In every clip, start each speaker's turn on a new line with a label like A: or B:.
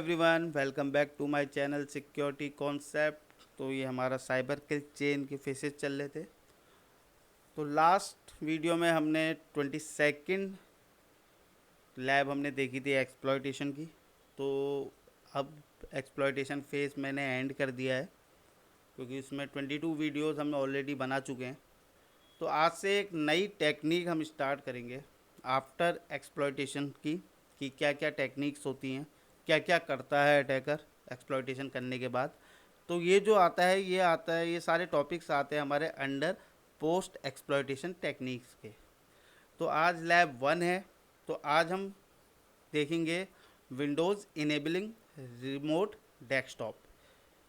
A: Everyone, welcome back to my channel security concept. तो ये हमारा साइबर किल चेन के फेसेस चल रहे थे। तो लास्ट वीडियो में हमने 22nd लैब हमने देखी थी एक्सप्लॉयटेशन की। तो अब एक्सप्लॉयटेशन फेस मैंने एंड कर दिया है, क्योंकि इसमें 22 वीडियोस हम ऑलरेडी बना चुके हैं। तो आज से एक नई टेक्निक हम स्टार्ट करेंगे आफ्टर एक्सप्लॉयटेशन की, कि क्या क्या टेक्निक्स होती हैं, क्या क्या करता है अटैकर एक्सप्लॉयटेशन करने के बाद। तो ये जो आता है ये सारे टॉपिक्स आते हैं हमारे अंडर पोस्ट एक्सप्लॉयटेशन टेक्निक्स के। तो आज लैब 1 है। तो आज हम देखेंगे विंडोज़ इनेबलिंग रिमोट डेस्कटॉप।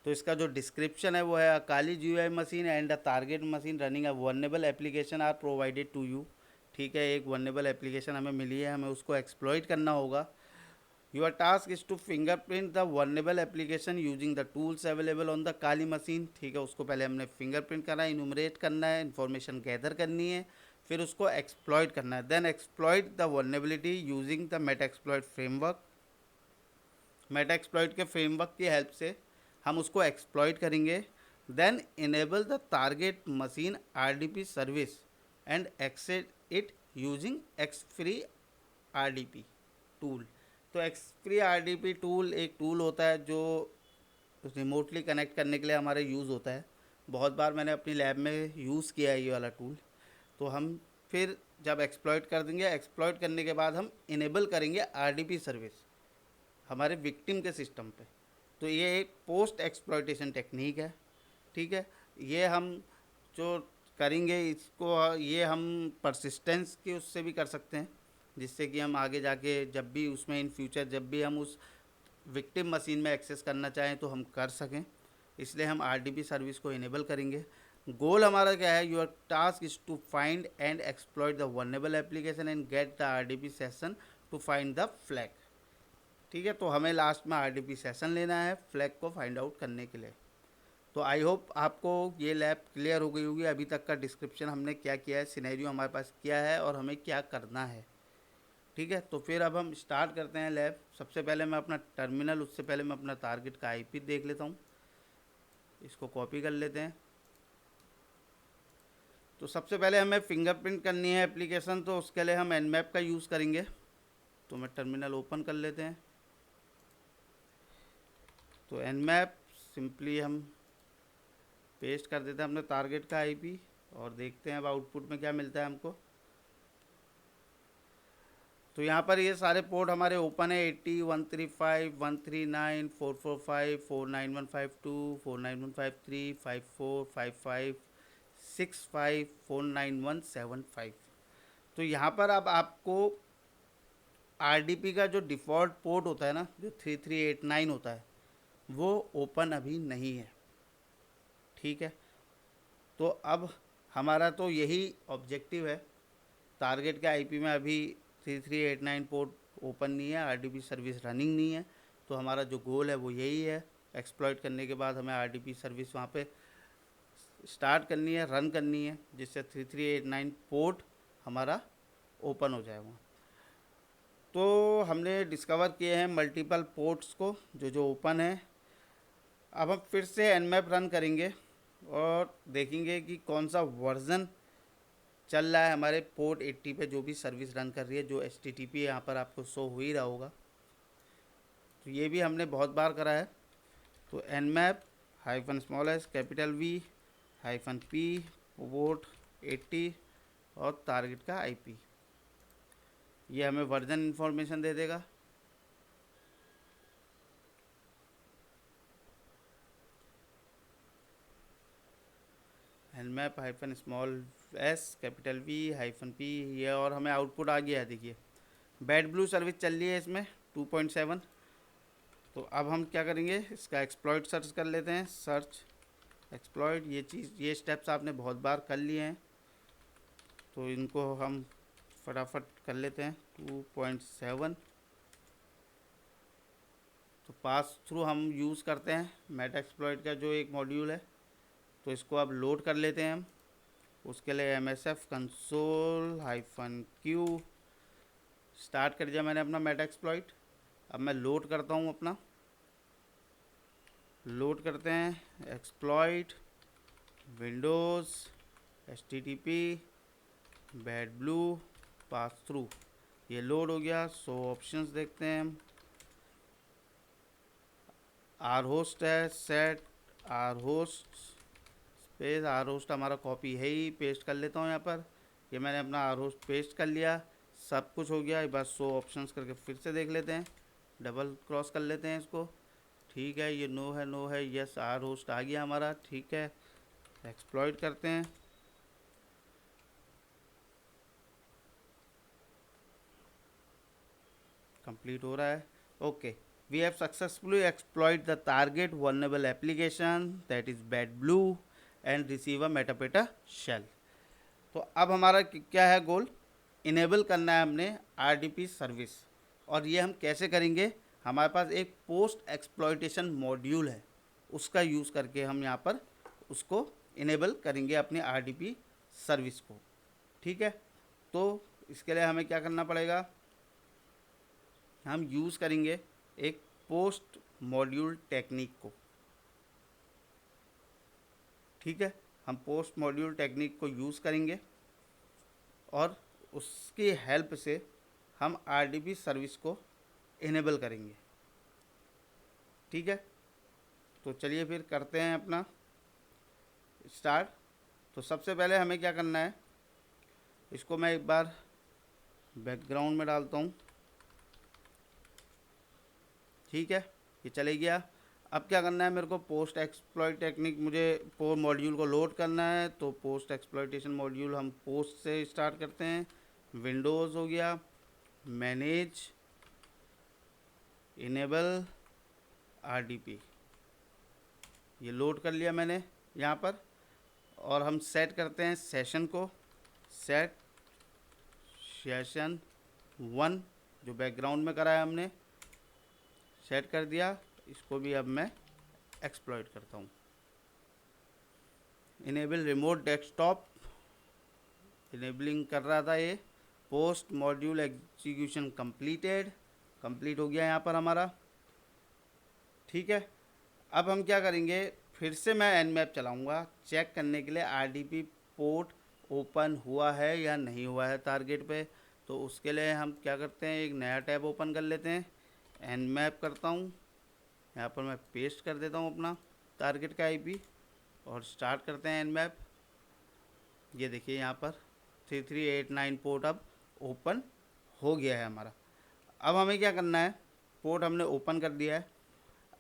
A: तो इसका जो डिस्क्रिप्शन है वो है, a Kali GUI machine and a target machine running a vulnerable application are provided to you. ठीक है, एक वर्नेबल एप्लीकेशन हमें मिली है, हमें उसको एक्सप्लॉइट करना होगा। Your task is to fingerprint the vulnerable application using the tools available on the Kali machine. ठीक है, उसको पहले हमने फिंगरप्रिंट करना है, इनूमरेट करना है, इन्फॉर्मेशन गैदर करनी है, फिर उसको एक्सप्लॉइट करना है। Then exploit the vulnerability using the Metasploit framework. Metasploit के फ्रेमवर्क की हेल्प से हम उसको एक्सप्लॉइट करेंगे। Then enable the target machine RDP service and access it using xfree RDP tool. तो एक्सफ्री RDP टूल एक टूल होता है जो रिमोटली कनेक्ट करने के लिए हमारे यूज़ होता है। बहुत बार मैंने अपनी लैब में यूज़ किया है ये वाला टूल। तो हम फिर जब एक्सप्लॉइट कर देंगे, एक्सप्लॉइट करने के बाद हम इनेबल करेंगे RDP सर्विस हमारे विक्टिम के सिस्टम पे। तो ये एक पोस्ट एक्सप्लॉयटेशन टेक्निक है। ठीक है, ये हम जो करेंगे इसको, ये हम परसिस्टेंस के उससे भी कर सकते हैं, जिससे कि हम आगे जाके जब भी उसमें इन फ्यूचर जब भी हम उस विक्टिम मशीन में एक्सेस करना चाहें तो हम कर सकें। इसलिए हम RDP सर्विस को इनेबल करेंगे। गोल हमारा क्या है? Your task is to find and exploit the vulnerable application and get the RDP session to find the flag. ठीक है, तो हमें लास्ट में RDP सेशन लेना है फ्लैग को फाइंड आउट करने के लिए। तो आई होप आपको ये लैब क्लियर हो गई होगी। अभी तक का डिस्क्रिप्शन हमने क्या किया है, सिनेरियो हमारे पास क्या है और हमें क्या करना है। ठीक है, तो फिर अब हम स्टार्ट करते हैं लैब। सबसे पहले मैं अपना टर्मिनल, उससे पहले मैं अपना टारगेट का IP देख लेता हूँ। इसको कॉपी कर लेते हैं। तो सबसे पहले हमें फिंगरप्रिंट करनी है एप्लीकेशन, तो उसके लिए हम Nmap का यूज़ करेंगे। तो मैं टर्मिनल ओपन कर लेते हैं। तो Nmap सिंपली हम पेस्ट कर देते हैं अपने टारगेट का IP और देखते हैं अब आउटपुट में क्या मिलता है हमको। तो यहाँ पर ये सारे पोर्ट हमारे ओपन है। 80, 135, 139, 445, 49152, 49153, 54, 55, 65, 49175। तो यहाँ पर अब आपको RDP का जो डिफ़ॉल्ट पोर्ट होता है ना, जो 3389 होता है, वो ओपन अभी नहीं है। ठीक है, तो अब हमारा तो यही ऑब्जेक्टिव है। टारगेट के IP में अभी 3389 पोर्ट ओपन नहीं है, RDP सर्विस रनिंग नहीं है। तो हमारा जो गोल है वो यही है। एक्सप्लॉइट करने के बाद हमें RDP सर्विस वहाँ पे स्टार्ट करनी है, रन करनी है, जिससे 3389 पोर्ट हमारा ओपन हो जाए वहाँ। तो हमने डिस्कवर किए हैं मल्टीपल पोर्ट्स को जो जो ओपन है। अब हम फिर से Nmap रन करेंगे और देखेंगे कि कौन सा वर्जन चल रहा है हमारे पोर्ट 80 पे, जो भी सर्विस रन कर रही है, जो HTTP यहाँ पर आपको शो हो ही रहा होगा। तो ये भी हमने बहुत बार करा है। तो Nmap -s V -P port 80 और टारगेट का IP, ये हमें वर्जन इन्फॉर्मेशन दे देगा। Nmap -s V -P, ये और हमें आउटपुट आ गया है। देखिए बैड ब्लू सर्विस चल रही है इसमें 2.7। तो अब हम क्या करेंगे, इसका एक्सप्लॉइट सर्च कर लेते हैं। सर्च एक्सप्लॉइट, ये स्टेप्स आपने बहुत बार कर लिए हैं, तो इनको हम फटाफट कर लेते हैं। 2.7 तो पास थ्रू हम यूज़ करते हैं मेटा एक्सप्लॉइट का जो एक मॉड्यूल है। तो इसको अब लोड कर लेते हैं हम। उसके लिए MSF console-q स्टार्ट कर दिया मैंने अपना मेटा एक्सप्लॉइट। अब मैं लोड करता हूँ अपना लोड करते हैं exploit Windows HTTP bad blue pass through, ये लोड हो गया। सो ऑप्शंस देखते हैं हम। आर होस्ट है, set R host space, R host हमारा कॉपी है ही, पेस्ट कर लेता हूँ यहाँ पर। ये मैंने अपना आर होस्ट पेस्ट कर लिया, सब कुछ हो गया। बस सो ऑप्शंस करके फिर से देख लेते हैं, डबल क्रॉस कर लेते हैं इसको। ठीक है, ये नो है, नो है, यस आर होस्ट आ गया हमारा। ठीक है, एक्सप्लॉइट करते हैं। कंप्लीट हो रहा है। Okay, we have successfully exploit the target vulnerable application that is BadBlue and receive a meterpreter shell. तो अब हमारा क्या है गोल, इनेबल करना है हमने RDP सर्विस। और ये हम कैसे करेंगे, हमारे पास एक पोस्ट एक्सप्लॉइटेशन मॉड्यूल है, उसका यूज़ करके हम यहाँ पर उसको इनेबल करेंगे अपनी RDP सर्विस को। ठीक है, तो इसके लिए हमें क्या करना पड़ेगा, हम यूज़ करेंगे एक पोस्ट मॉड्यूल टेक्निक को। ठीक है, हम पोस्ट मॉड्यूल टेक्निक को यूज़ करेंगे और उसकी हेल्प से हम RDP सर्विस को इनेबल करेंगे। ठीक है, तो चलिए फिर करते हैं अपना स्टार्ट। तो सबसे पहले हमें क्या करना है, इसको मैं एक बार बैकग्राउंड में डालता हूँ। ठीक है, ये चले गया। अब क्या करना है मेरे को, पोस्ट एक्सप्लॉइट टेक्निक, मुझे पोस्ट मॉड्यूल को लोड करना है। तो पोस्ट एक्सप्लॉइटेशन मॉड्यूल हम पोस्ट से स्टार्ट करते हैं। विंडोज़ हो गया, मैनेज इनेबल RDP, ये लोड कर लिया मैंने यहाँ पर। और हम सेट करते हैं सेशन को, सेट सेशन 1 जो बैकग्राउंड में करा है हमने, सेट कर दिया। इसको भी अब मैं एक्सप्लॉइट करता हूँ। इनेबल रिमोट डेस्कटॉप, इनेबलिंग कर रहा था ये। Post module execution completed, complete हो गया यहाँ पर हमारा। ठीक है, अब हम क्या करेंगे, फिर से मैं nmap चलाऊँगा चेक करने के लिए RDP पोर्ट ओपन हुआ है या नहीं हुआ है टारगेट पे। तो उसके लिए हम क्या करते हैं, एक नया टैब ओपन कर लेते हैं, nmap करता हूँ, यहाँ पर मैं पेस्ट कर देता हूँ अपना टारगेट का IP और स्टार्ट करते हैं nmap। ये देखिए यहाँ पर 3389 पोर्ट अब ओपन हो गया है हमारा। अब हमें क्या करना है, पोर्ट हमने ओपन कर दिया है।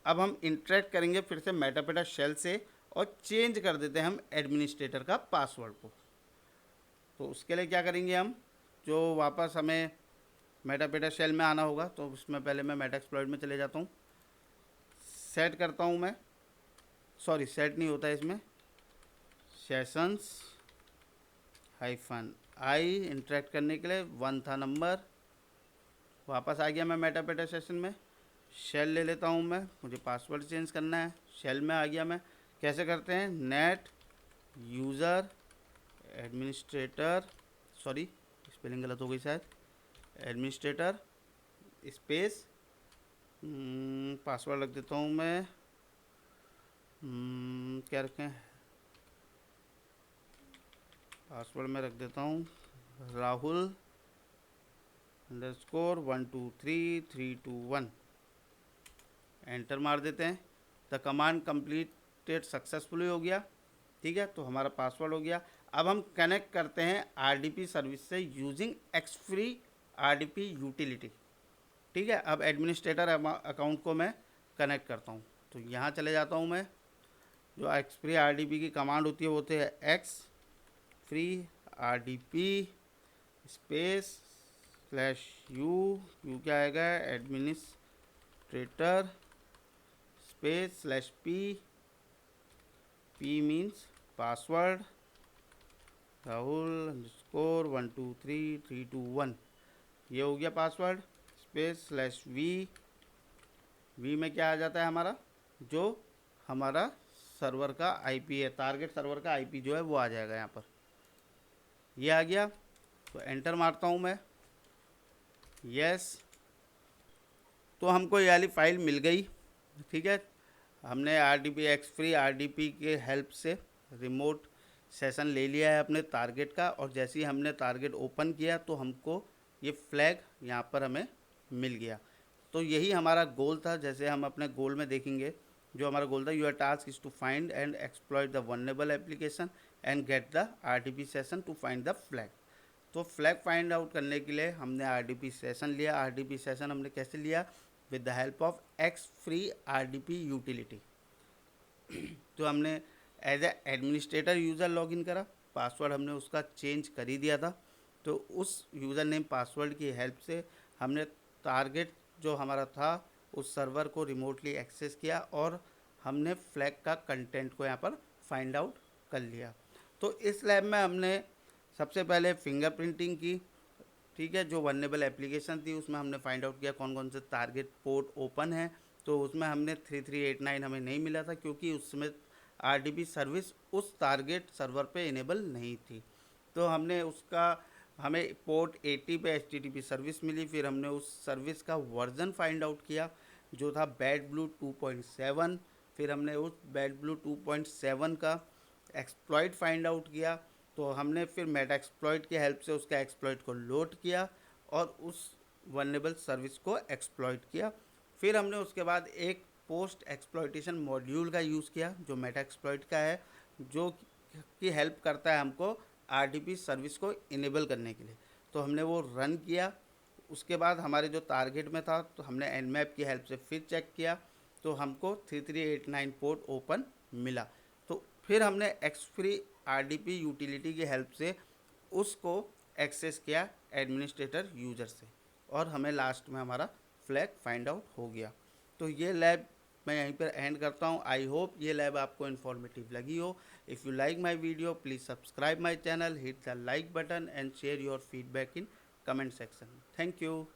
A: अब हम इंटरेक्ट करेंगे फिर से मेटापेटा शेल से और चेंज कर देते हैं हम एडमिनिस्ट्रेटर का पासवर्ड को। तो उसके लिए क्या करेंगे हम, जो वापस हमें मेटापेटा शेल में आना होगा, तो उसमें पहले मैं मेटाएक्सप्लॉइट में चले जाता हूँ, सेट करता हूँ मैं, सॉरी सेट नहीं होता है इसमें, सेशंस -i इंटरेक्ट करने के लिए 1 था नंबर। वापस आ गया मैं मेटापेटा सेशन में, शेल ले लेता हूँ मैं, मुझे पासवर्ड चेंज करना है। शेल में आ गया मैं, कैसे करते हैं, net user administrator, sorry spelling गलत हो गई शायद, एडमिनिस्ट्रेटर स्पेस पासवर्ड रख देता हूँ मैं, क्या रखें, पासवर्ड में रख देता हूँ राहुल _1233321, एंटर मार देते हैं। द कमांड कंप्लीटेड सक्सेसफुली हो गया। ठीक है, तो हमारा पासवर्ड हो गया। अब हम कनेक्ट करते हैं RDP सर्विस से यूजिंग एक्सफ्री RDP यूटिलिटी। ठीक है, अब एडमिनिस्ट्रेटर अकाउंट को मैं कनेक्ट करता हूँ। तो यहाँ चले जाता हूँ मैं, जो एक्सफ्री RDP की कमांड होती है वो होती है एक्सफ्री RDP स्पेस /u, यू क्या आएगा, administrator space /p, p means password Rahul _1233321, ये हो गया पासवर्ड, स्पेस /v, v में क्या आ जाता है हमारा, जो हमारा सर्वर का IP है, टारगेट सर्वर का IP जो है वो आ जाएगा यहाँ पर, ये आ गया। तो एंटर मारता हूँ मैं, यस। तो हमको ये वाली फाइल मिल गई। ठीक है, हमने RDP X-Free RDP के हेल्प से रिमोट सेशन ले लिया है अपने टारगेट का, और जैसे ही हमने टारगेट ओपन किया तो हमको ये फ्लैग यहाँ पर हमें मिल गया। तो यही हमारा गोल था। जैसे हम अपने गोल में देखेंगे, जो हमारा गोल था, your task is to find and exploit the vulnerable application and get the RDP session to find the flag. तो फ्लैग फाइंड आउट करने के लिए हमने RDP सेशन लिया। RDP सेशन हमने कैसे लिया? With the help of X-Free RDP utility. तो हमने as a administrator user login करा, पासवर्ड हमने उसका चेंज कर ही दिया था। तो उस यूज़र नेम पासवर्ड की हेल्प से हमने टारगेट जो हमारा था उस सर्वर को रिमोटली एक्सेस किया, और हमने फ्लैग का कंटेंट को यहाँ पर फाइंड आउट कर लिया। तो इस लैब में हमने सबसे पहले फिंगरप्रिंटिंग की, ठीक है। जो वल्नरेबल एप्लीकेशन थी उसमें हमने फाइंड आउट किया कौन कौन से टारगेट पोर्ट ओपन है। तो उसमें हमने 3389 हमें नहीं मिला था, क्योंकि उसमें RDP सर्विस उस टारगेट सर्वर पे इनेबल नहीं थी। तो हमने उसका, हमें पोर्ट 80 पे HTTP सर्विस मिली। फिर हमने उस सर्विस का वर्जन फाइंड आउट किया जो था बैडब्लू 2.7। फिर हमने उस बैडब्लू 2.7 का एक्सप्लॉइट फाइंड आउट किया। तो हमने फिर मेटा एक्सप्लॉइट की हेल्प से उसका एक्सप्लॉइट को लोड किया और उस वल्नरेबल सर्विस को एक्सप्लॉइट किया। फिर हमने उसके बाद एक पोस्ट एक्सप्लॉइटेशन मॉड्यूल का यूज़ किया जो मेटा एक्सप्लॉइट का है, जो की हेल्प करता है हमको RDP सर्विस को इनेबल करने के लिए। तो हमने वो रन किया। उसके बाद हमारे जो टारगेट में था तो हमने Nmap की हेल्प से फिर चेक किया, तो हमको 3389 पोर्ट ओपन मिला। तो फिर हमने X-Free RDP यूटिलिटी की हेल्प से उसको एक्सेस किया एडमिनिस्ट्रेटर यूज़र से, और हमें लास्ट में हमारा फ्लैग फाइंड आउट हो गया। तो ये लैब मैं यहीं पर एंड करता हूँ। आई होप ये लैब आपको इन्फॉर्मेटिव लगी हो। If you like my video please subscribe my channel, hit the like button and share your feedback in comment section. Thank you.